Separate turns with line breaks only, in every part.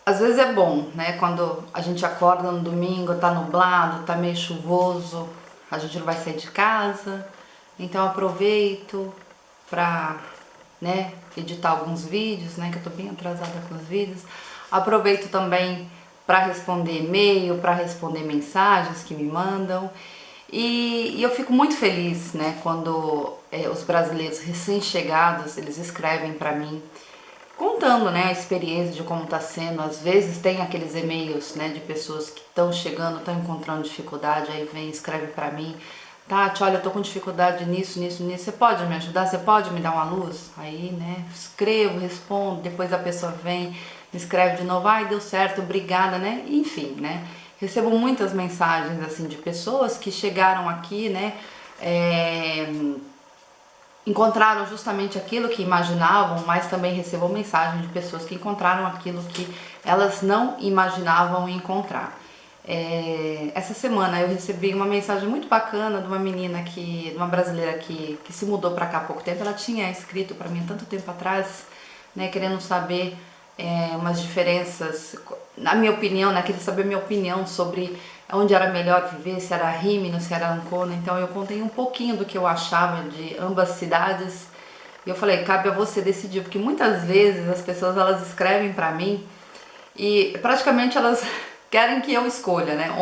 Às vezes é bom, né? Quando a gente acorda no domingo, tá nublado, tá meio chuvoso, a gente não vai sair de casa, então eu aproveito pra, né, editar alguns vídeos, né? Que eu tô bem atrasada com os vídeos. Aproveito também para responder e-mail, para responder mensagens que me mandam. E eu fico muito feliz, né, quando os brasileiros recém-chegados, eles escrevem para mim contando, né, a experiência de como está sendo. Às vezes tem aqueles e-mails, né, de pessoas que estão chegando, estão encontrando dificuldade, aí vem, escreve para mim: Tati, olha, eu tô com dificuldade nisso, nisso, nisso, você pode me ajudar? Você pode me dar uma luz? Aí, né, escrevo, respondo, depois a pessoa vem, me escreve de novo: ai, deu certo, obrigada, né, enfim, né. Recebo muitas mensagens, assim, de pessoas que chegaram aqui, né, encontraram justamente aquilo que imaginavam, mas também recebo mensagem de pessoas que encontraram aquilo que elas não imaginavam encontrar. Essa semana eu recebi uma mensagem muito bacana de uma menina de uma brasileira que se mudou para cá há pouco tempo. Ela tinha escrito para mim há tanto tempo atrás, né, querendo saber umas diferenças, na minha opinião, né, queria saber a minha opinião sobre onde era melhor viver, se era Rímini, se era Ancona. Então eu contei um pouquinho do que eu achava de ambas cidades. E eu falei: cabe a você decidir, porque muitas vezes as pessoas, elas escrevem para mim e praticamente elas querem que eu escolha, né,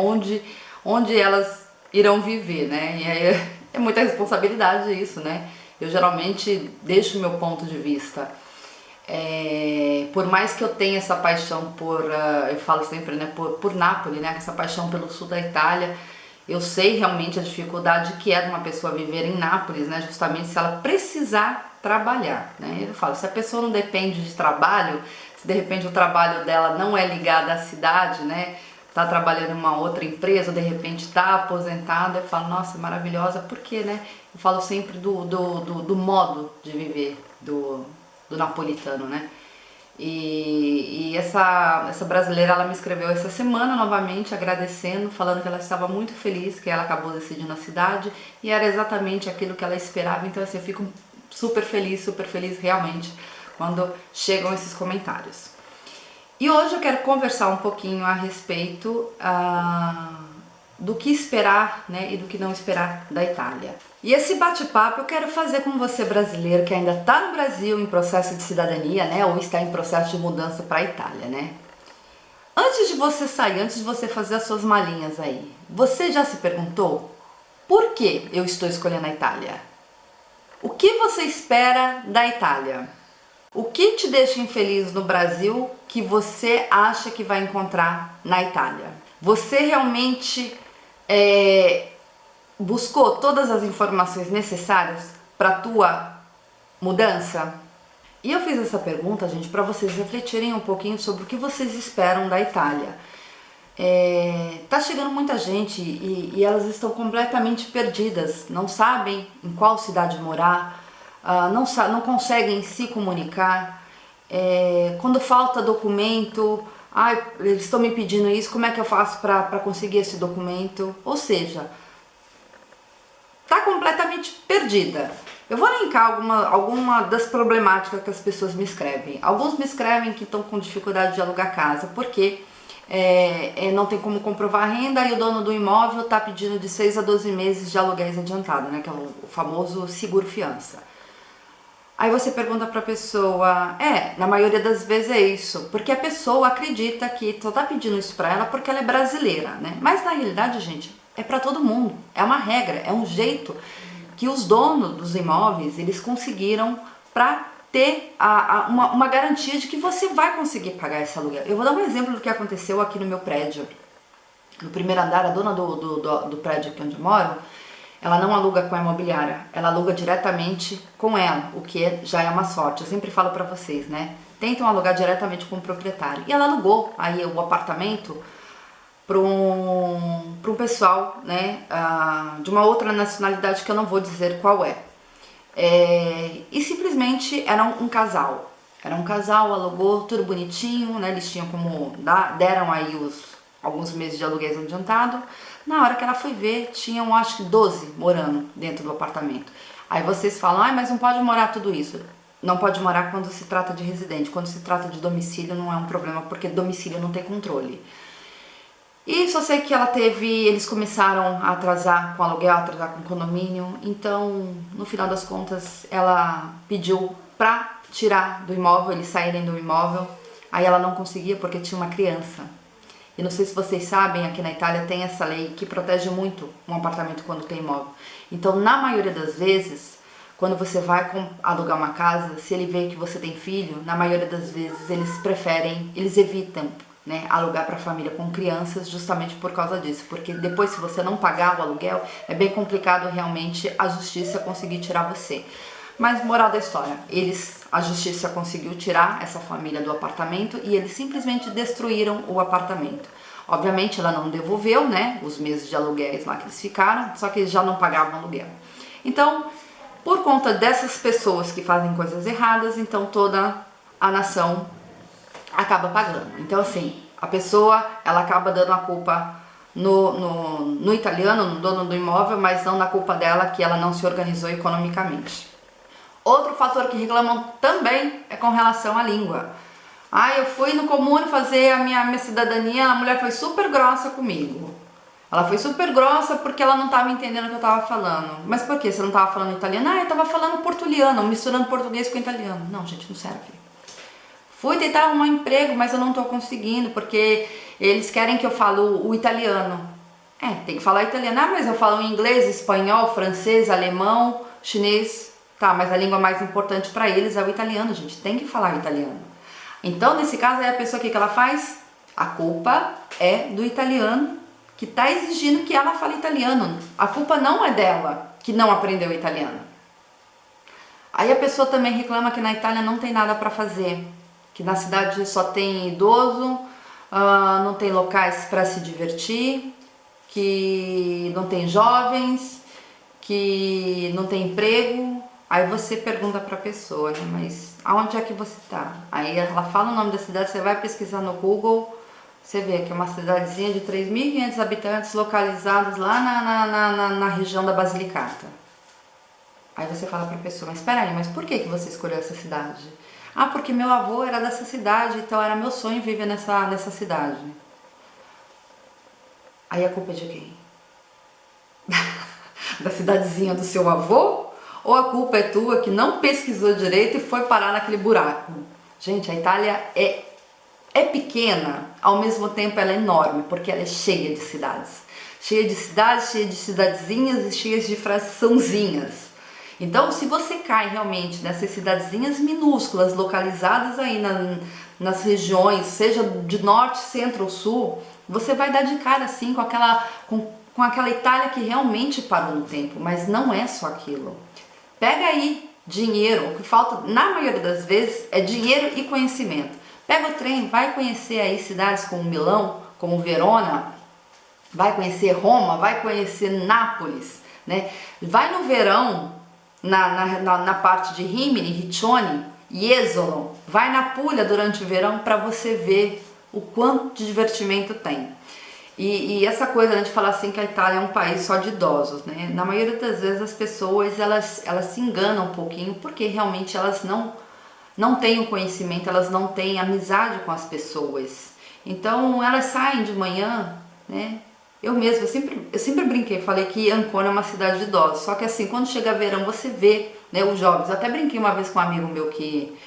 onde elas irão viver, né? E aí é muita responsabilidade isso, né? Eu geralmente deixo o meu ponto de vista. Por mais que eu tenha essa paixão eu falo sempre, né, por Nápoles, né, essa paixão pelo sul da Itália, eu sei realmente a dificuldade que é de uma pessoa viver em Nápoles, né, justamente se ela precisar trabalhar, né. Eu falo, se a pessoa não depende de trabalho, se de repente o trabalho dela não é ligado à cidade, né, tá trabalhando em uma outra empresa, ou de repente tá aposentada, eu falo, nossa, maravilhosa, por quê, né? Eu falo sempre do modo de viver do napolitano, né? E essa brasileira, ela me escreveu essa semana novamente agradecendo, falando que ela estava muito feliz, que ela acabou decidindo a cidade e era exatamente aquilo que ela esperava. Então assim, eu fico super feliz realmente quando chegam esses comentários. E hoje eu quero conversar um pouquinho a respeito do que esperar, né, e do que não esperar da Itália. E esse bate-papo eu quero fazer com você, brasileiro, que ainda está no Brasil em processo de cidadania, né, ou está em processo de mudança para a Itália, né? Antes de você sair, antes de você fazer as suas malinhas aí, você já se perguntou por que eu estou escolhendo a Itália? O que você espera da Itália? O que te deixa infeliz no Brasil que você acha que vai encontrar na Itália? Você realmente buscou todas as informações necessárias para a tua mudança? E eu fiz essa pergunta, gente, para vocês refletirem um pouquinho sobre o que vocês esperam da Itália. Tá chegando muita gente e elas estão completamente perdidas, não sabem em qual cidade morar, não conseguem se comunicar. Quando falta documento, eles estão me pedindo isso, como é que eu faço para conseguir esse documento? Ou seja, tá completamente perdida. Eu vou linkar alguma das problemáticas que as pessoas me escrevem. Alguns me escrevem que estão com dificuldade de alugar casa, porque não tem como comprovar a renda e o dono do imóvel está pedindo de 6 a 12 meses de aluguéis adiantado, né, que é o famoso seguro-fiança. Aí você pergunta pra pessoa, na maioria das vezes é isso, porque a pessoa acredita que só tá pedindo isso pra ela porque ela é brasileira, né? Mas na realidade, gente, é pra todo mundo, é uma regra, é um jeito que os donos dos imóveis, eles conseguiram pra ter uma garantia de que você vai conseguir pagar esse aluguel. Eu vou dar um exemplo do que aconteceu aqui no meu prédio. No primeiro andar, a dona do prédio aqui onde eu moro, ela não aluga com a imobiliária, ela aluga diretamente com ela, o que já é uma sorte. Eu sempre falo pra vocês, né? Tentam alugar diretamente com o proprietário. E ela alugou aí o apartamento para um pessoal, né, de uma outra nacionalidade que eu não vou dizer qual é. E simplesmente era um casal. Era um casal, alugou tudo bonitinho, né? Eles tinham deram aí alguns meses de aluguéis adiantado. Na hora que ela foi ver, tinham acho que 12 morando dentro do apartamento. Aí vocês falam, mas não pode morar tudo isso. não pode morar quando se trata de residente. Quando se trata de domicílio não é um problema, porque domicílio não tem controle. E só sei que eles começaram a atrasar com aluguel, atrasar com condomínio, então no final das contas ela pediu pra tirar do imóvel, eles saírem do imóvel, aí ela não conseguia porque tinha uma criança. E não sei se vocês sabem, aqui na Itália tem essa lei que protege muito um apartamento quando tem imóvel. Então na maioria das vezes, quando você vai alugar uma casa, se ele vê que você tem filho, na maioria das vezes eles evitam, né, alugar para família com crianças, justamente por causa disso, porque depois, se você não pagar o aluguel, é bem complicado realmente a justiça conseguir tirar você. Mas moral da história, a justiça conseguiu tirar essa família do apartamento e eles simplesmente destruíram o apartamento. Obviamente ela não devolveu, né, os meses de aluguéis lá que eles ficaram, só que eles já não pagavam aluguel. Então, por conta dessas pessoas que fazem coisas erradas, então toda a nação acaba pagando. Então assim, a pessoa, ela acaba dando a culpa no italiano, no dono do imóvel, mas não na culpa dela, que ela não se organizou economicamente. Outro fator que reclamam também é com relação à língua. Eu fui no comune fazer a minha cidadania, a mulher foi super grossa comigo. Ela foi super grossa porque ela não estava entendendo o que eu estava falando. Mas por que você não estava falando italiano? Eu estava falando português, misturando português com italiano. Não, gente, não serve. Fui tentar arrumar um emprego, mas eu não estou conseguindo, porque eles querem que eu fale o italiano. Tem que falar italiano. Mas eu falo inglês, espanhol, francês, alemão, chinês. Tá, mas a língua mais importante para eles é o italiano, gente. Tem que falar italiano. Então, nesse caso, aí a pessoa, o que ela faz? A culpa é do italiano, que está exigindo que ela fale italiano. A culpa não é dela, que não aprendeu italiano. Aí a pessoa também reclama que na Itália não tem nada para fazer. Que na cidade só tem idoso, não tem locais para se divertir, que não tem jovens, que não tem emprego. Aí você pergunta para a pessoa, né, mas aonde é que você está? Aí ela fala o nome da cidade, você vai pesquisar no Google, você vê que é uma cidadezinha de 3.500 habitantes localizados lá na região da Basilicata. Aí você fala para a pessoa, mas espera aí, mas por que você escolheu essa cidade? Porque meu avô era dessa cidade, então era meu sonho viver nessa cidade. Aí a culpa é de quem? Da cidadezinha do seu avô? Ou a culpa é tua que não pesquisou direito e foi parar naquele buraco? Gente, a Itália é pequena, ao mesmo tempo ela é enorme, porque ela é cheia de cidades. Cheia de cidades, cheia de cidadezinhas e cheias de fraçãozinhas. Então, se você cai realmente nessas cidadezinhas minúsculas, localizadas aí nas regiões, seja de norte, centro ou sul, você vai dar de cara assim com aquela Itália que realmente parou no tempo, mas não é só aquilo. Pega aí dinheiro, o que falta na maioria das vezes é dinheiro e conhecimento. Pega o trem, vai conhecer aí cidades como Milão, como Verona, vai conhecer Roma, vai conhecer Nápoles, né? Vai no verão, na parte de Rimini, Riccione, Jesolo, vai na Puglia durante o verão para você ver o quanto de divertimento tem. E essa coisa, né, de falar assim que a Itália é um país só de idosos, né? Na maioria das vezes as pessoas elas se enganam um pouquinho porque realmente elas não têm o conhecimento, elas não têm amizade com as pessoas. Então elas saem de manhã, né? Eu sempre brinquei, falei que Ancona é uma cidade de idosos, só que assim, quando chega verão você vê, né, os jovens. Eu até brinquei uma vez com um amigo meu que,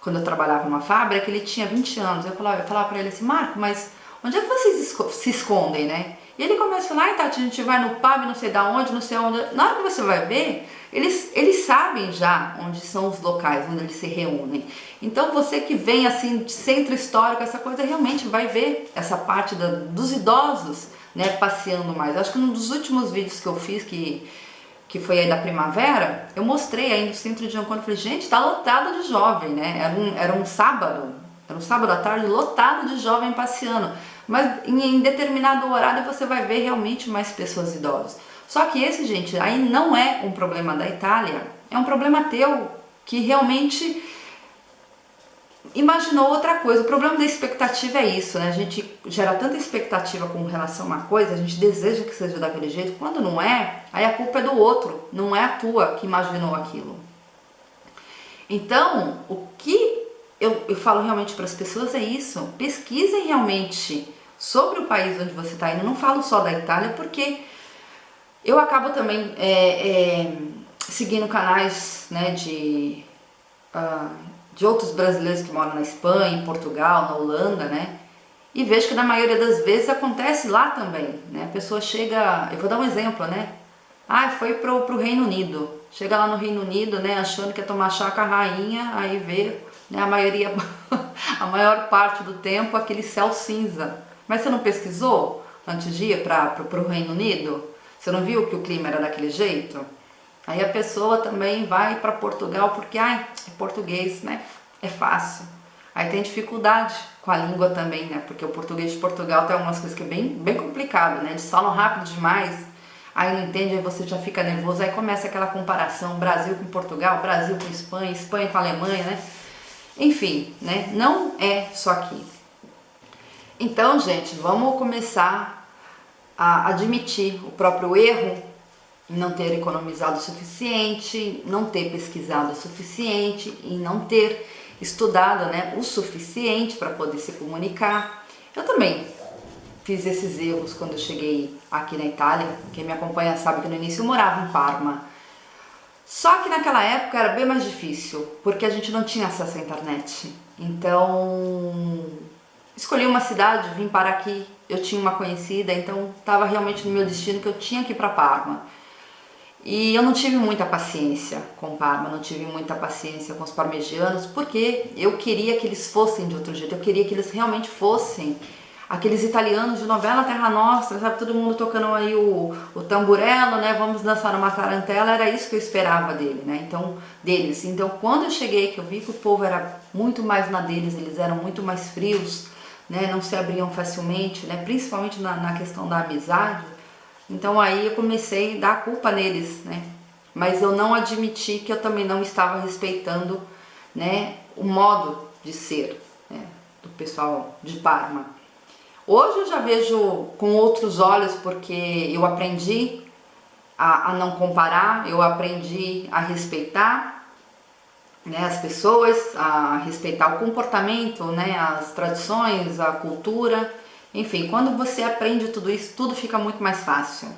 quando eu trabalhava numa fábrica, ele tinha 20 anos, eu falava pra ele assim, Marco, mas onde é que vocês se escondem, né? E ele começa a falar, Tati, a gente vai no pub, não sei da onde, não sei onde. Na hora que você vai ver, eles sabem já onde são os locais, onde eles se reúnem. Então você que vem assim de centro histórico, essa coisa, realmente vai ver essa parte dos idosos, né, passeando mais. Acho que um dos últimos vídeos que eu fiz, que foi aí da primavera, eu mostrei aí no centro de Ancona, falei, gente, tá lotado de jovem, né? Era um sábado à tarde, lotado de jovem passeando. Mas em determinado horário você vai ver realmente mais pessoas idosas. Só que esse, gente, aí não é um problema da Itália, é um problema teu, que realmente imaginou outra coisa. O problema da expectativa é isso, né? A gente gera tanta expectativa com relação a uma coisa, a gente deseja que seja daquele jeito, quando não é, aí a culpa é do outro, não é a tua que imaginou aquilo. Então, o que eu falo realmente para as pessoas é isso: pesquisem realmente sobre o país onde você está indo. Não falo só da Itália, porque eu acabo também seguindo canais, né, de outros brasileiros que moram na Espanha, em Portugal, na Holanda, né? E vejo que na maioria das vezes acontece lá também, né? A pessoa chega, eu vou dar um exemplo, né? Ah, foi pro Reino Unido. Chega lá no Reino Unido, né, achando que é tomar chá com a rainha, aí vê, né, a maioria, a maior parte do tempo aquele céu cinza. Mas você não pesquisou antes de ir pro Reino Unido? Você não viu que o clima era daquele jeito? Aí a pessoa também vai para Portugal porque, ai, é português, né? É fácil. Aí tem dificuldade com a língua também, né? Porque o português de Portugal tem algumas coisas que é bem complicado, né? Eles falam rápido demais, aí não entende, aí você já fica nervoso, aí começa aquela comparação Brasil com Portugal, Brasil com Espanha, Espanha com Alemanha, né? Enfim, né? Não é só aqui. Então, gente, vamos começar a admitir o próprio erro em não ter economizado o suficiente, não ter pesquisado o suficiente e não ter estudado, né, o suficiente para poder se comunicar. Eu também fiz esses erros quando eu cheguei aqui na Itália. Quem me acompanha sabe que no início eu morava em Parma. Só que naquela época era bem mais difícil, porque a gente não tinha acesso à internet. Então, escolhi uma cidade, vim parar aqui. Eu tinha uma conhecida, então estava realmente no meu destino que eu tinha que ir para Parma. E eu não tive muita paciência com Parma, não tive muita paciência com os parmegianos, porque eu queria que eles fossem de outro jeito, eu queria que eles realmente fossem aqueles italianos de novela Terra Nostra, sabe, todo mundo tocando aí o tamburello, né, vamos dançar uma tarantela, era isso que eu esperava deles. Então, quando eu cheguei, que eu vi que o povo era muito mais na deles, eles eram muito mais frios, né, não se abriam facilmente, né, principalmente na questão da amizade. Então aí eu comecei a dar a culpa neles, né? Mas eu não admiti que eu também não estava respeitando, né, o modo de ser, né, do pessoal de Parma. Hoje eu já vejo com outros olhos, porque eu aprendi a não comparar, eu aprendi a respeitar, né, as pessoas, a respeitar o comportamento, né, as tradições, a cultura. Enfim, quando você aprende tudo isso, tudo fica muito mais fácil.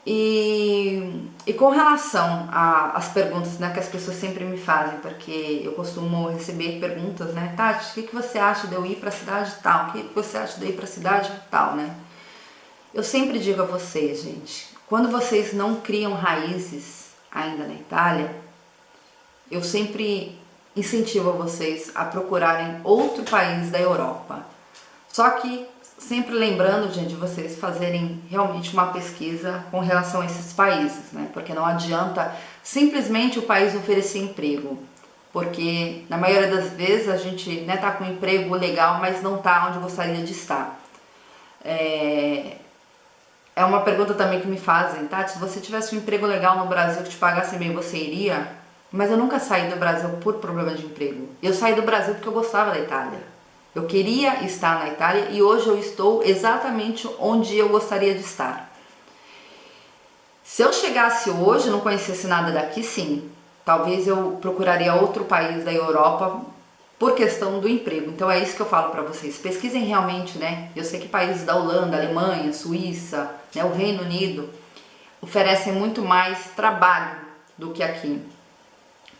E com relação às perguntas, né, que as pessoas sempre me fazem, porque eu costumo receber perguntas, né, Tati, o que você acha de eu ir para a cidade tal? O que você acha de eu ir para a cidade tal, né? Eu sempre digo a vocês, gente, quando vocês não criam raízes ainda na Itália, eu sempre incentivo vocês a procurarem outro país da Europa. Só que sempre lembrando, gente, de vocês fazerem realmente uma pesquisa com relação a esses países, né? Porque não adianta simplesmente o país oferecer emprego, porque na maioria das vezes a gente, né, tá com um emprego legal, mas não tá onde gostaria de estar. É uma pergunta também que me fazem, tá? Se você tivesse um emprego legal no Brasil que te pagasse bem, você iria? Mas eu nunca saí do Brasil por problema de emprego. Eu saí do Brasil porque eu gostava da Itália. Eu queria estar na Itália e hoje eu estou exatamente onde eu gostaria de estar. Se eu chegasse hoje e não conhecesse nada daqui, sim, talvez eu procuraria outro país da Europa por questão do emprego. Então é isso que eu falo para vocês. Pesquisem realmente, né? Eu sei que países da Holanda, Alemanha, Suíça, né, o Reino Unido oferecem muito mais trabalho do que aqui.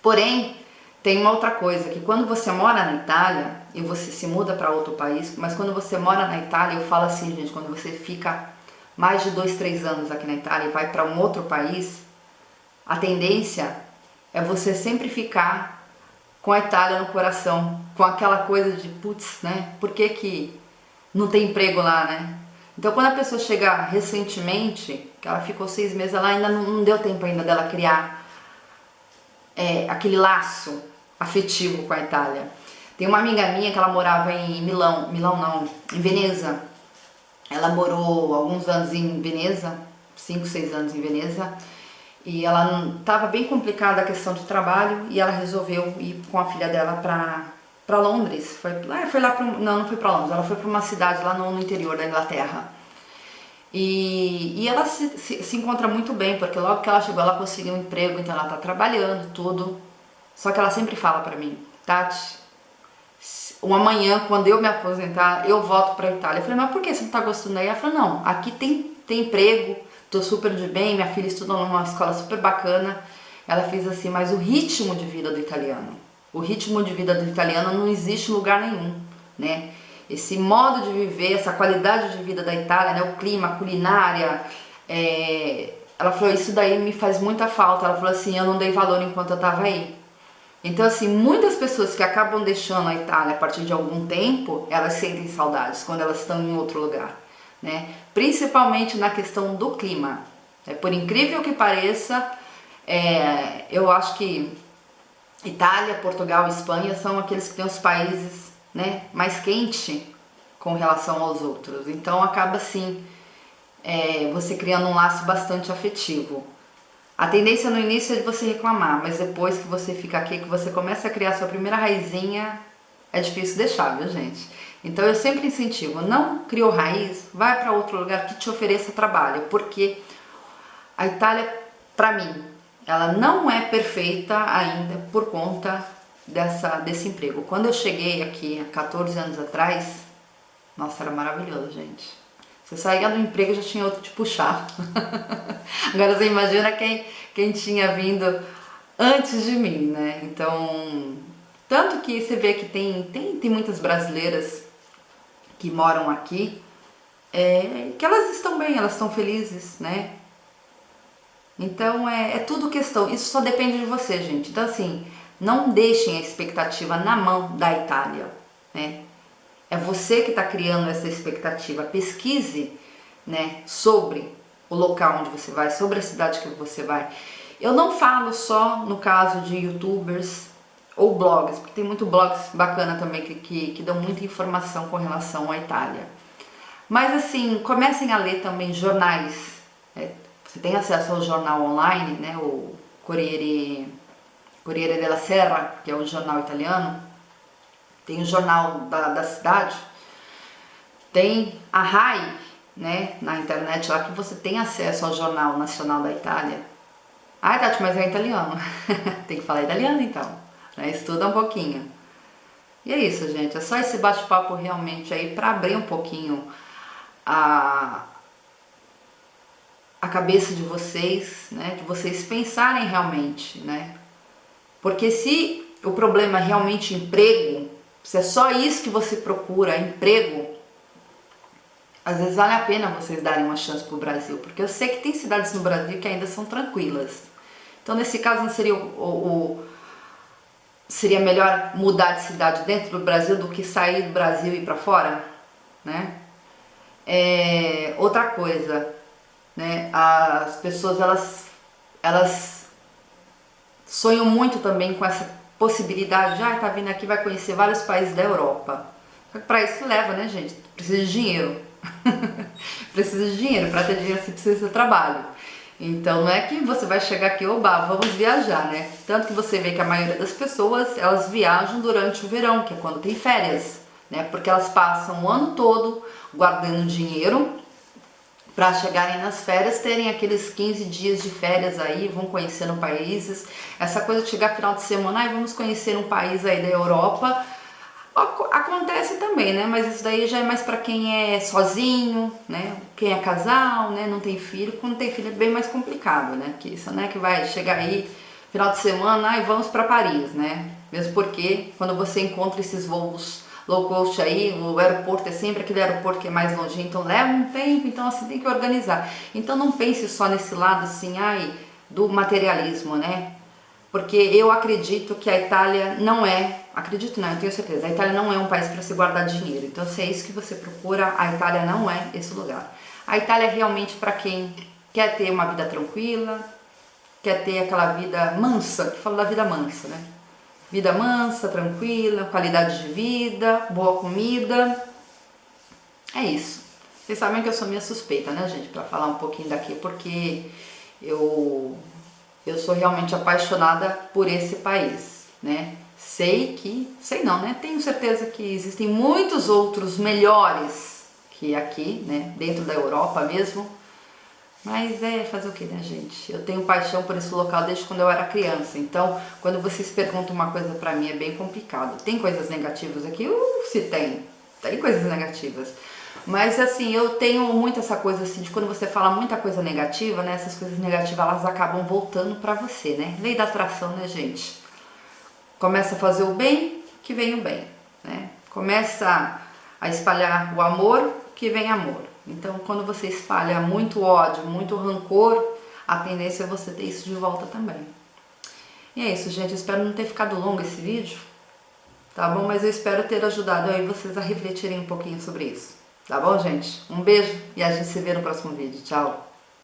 Porém, tem uma outra coisa, que quando você mora na Itália e você se muda para outro país, mas quando você mora na Itália, eu falo assim, gente, quando você fica mais de 2, 3 anos aqui na Itália e vai para um outro país, a tendência é você sempre ficar com a Itália no coração, com aquela coisa de, putz, né, por que não tem emprego lá, né? Então quando a pessoa chega recentemente, que ela ficou 6 meses lá, ainda não deu tempo ainda dela criar aquele laço afetivo com a Itália. Tem uma amiga minha que ela morava em Milão não, em Veneza. Ela morou alguns anos em Veneza, 5, 6 anos em Veneza, e ela estava bem complicada a questão de trabalho e ela resolveu ir com a filha dela para Londres. Não foi para Londres, ela foi para uma cidade lá no interior da Inglaterra. E ela se encontra muito bem, porque logo que ela chegou ela conseguiu um emprego, então ela está trabalhando, tudo. Só que ela sempre fala pra mim, Tati, um amanhã, quando eu me aposentar, eu volto pra Itália. Eu falei, mas por que você não tá gostando aí? Ela falou, não, aqui tem emprego, tô super de bem, minha filha estuda numa escola super bacana. Ela fez assim, mas o ritmo de vida do italiano, o ritmo de vida do italiano não existe em lugar nenhum, né? Esse modo de viver, essa qualidade de vida da Itália, né? O clima, a culinária, ela falou, isso daí me faz muita falta. Ela falou assim, eu não dei valor enquanto eu tava aí. Então, assim, muitas pessoas que acabam deixando a Itália a partir de algum tempo, elas sentem saudades quando elas estão em outro lugar, né? Principalmente na questão do clima. Por incrível que pareça, eu acho que Itália, Portugal e Espanha são aqueles que têm os países, né, mais quentes com relação aos outros. Então, acaba assim, você criando um laço bastante afetivo. A tendência no início é de você reclamar, mas depois que você fica aqui, que você começa a criar sua primeira raizinha, é difícil deixar, viu, gente? Então eu sempre incentivo, não criou raiz, vai para outro lugar que te ofereça trabalho, porque a Itália, para mim, ela não é perfeita ainda por conta desse emprego. Quando eu cheguei aqui há 14 anos atrás, nossa, era maravilhoso, gente. Você saía do emprego e já tinha outro te puxar. Agora você imagina quem tinha vindo antes de mim, né? Então, tanto que você vê que tem muitas brasileiras que moram aqui, que elas estão bem, elas estão felizes, né? Então é tudo questão, isso só depende de você, gente. Então assim, não deixem a expectativa na mão da Itália, né? É você que está criando essa expectativa. Pesquise, né, sobre o local onde você vai, sobre a cidade que você vai. Eu não falo só no caso de youtubers ou blogs, porque tem muito blogs bacana também que dão muita informação com relação à Itália. Mas assim, comecem a ler também jornais. Você tem acesso ao jornal online, né, o Corriere della Sera, que é o jornal italiano. Tem o jornal da cidade, tem a RAI, né, na internet lá, que você tem acesso ao Jornal Nacional da Itália. Ai, Tati, mas é italiano. Tem que falar italiano então, né? Estuda um pouquinho. E é isso, gente, é só esse bate-papo realmente aí para abrir um pouquinho a cabeça de vocês, né, de vocês pensarem realmente, né? Porque se o problema é realmente emprego, se é só isso que você procura, emprego, às vezes vale a pena vocês darem uma chance pro Brasil, porque eu sei que tem cidades no Brasil que ainda são tranquilas. Então, nesse caso, não seria seria melhor mudar de cidade dentro do Brasil do que sair do Brasil e ir para fora, né? Outra coisa, né? As pessoas elas sonham muito também com essa possibilidade de, tá vindo aqui, vai conhecer vários países da Europa. Para isso leva, né, gente? Precisa de dinheiro. Precisa de dinheiro, para ter dinheiro você precisa de trabalho. Então não é que você vai chegar aqui, oba, vamos viajar, né? Tanto que você vê que a maioria das pessoas, elas viajam durante o verão, que é quando tem férias, né? Porque elas passam o ano todo guardando dinheiro para chegarem nas férias, terem aqueles 15 dias de férias aí, vão conhecendo países. Essa coisa de chegar final de semana, vamos conhecer um país aí da Europa, acontece também, né? Mas isso daí já é mais para quem é sozinho, né? Quem é casal, né? Não tem filho. Quando tem filho é bem mais complicado, né? Que isso, né? Que vai chegar aí final de semana, vamos para Paris, né? Mesmo porque quando você encontra esses voos low cost aí, o aeroporto é sempre aquele aeroporto que é mais longe, então leva um tempo, então assim tem que organizar. Então não pense só nesse lado assim, do materialismo, né? Porque eu acredito que a Itália não é, acredito não, eu tenho certeza, a Itália não é um país para se guardar dinheiro. Então se é isso que você procura, a Itália não é esse lugar. A Itália é realmente para quem quer ter uma vida tranquila, quer ter aquela vida mansa, eu falo da vida mansa, né? Vida mansa, tranquila, qualidade de vida, boa comida. É isso. Vocês sabem que eu sou minha suspeita, né, gente? Pra falar um pouquinho daqui, porque eu sou realmente apaixonada por esse país, né? Sei não, né? Tenho certeza que existem muitos outros melhores que aqui, né? Dentro da Europa mesmo. Mas é fazer o que, né, gente? Eu tenho paixão por esse local desde quando eu era criança. Então, quando vocês perguntam uma coisa pra mim, é bem complicado. Tem coisas negativas aqui? Se tem. Tem coisas negativas. Mas, assim, eu tenho muito essa coisa, assim, de quando você fala muita coisa negativa, né? Essas coisas negativas, elas acabam voltando pra você, né? Lei da atração, né, gente? Começa a fazer o bem, que vem o bem, né? Começa a espalhar o amor, que vem amor. Então, quando você espalha muito ódio, muito rancor, a tendência é você ter isso de volta também. E é isso, gente. Eu espero não ter ficado longo esse vídeo, tá bom? Mas eu espero ter ajudado aí vocês a refletirem um pouquinho sobre isso. Tá bom, gente? Um beijo e a gente se vê no próximo vídeo. Tchau!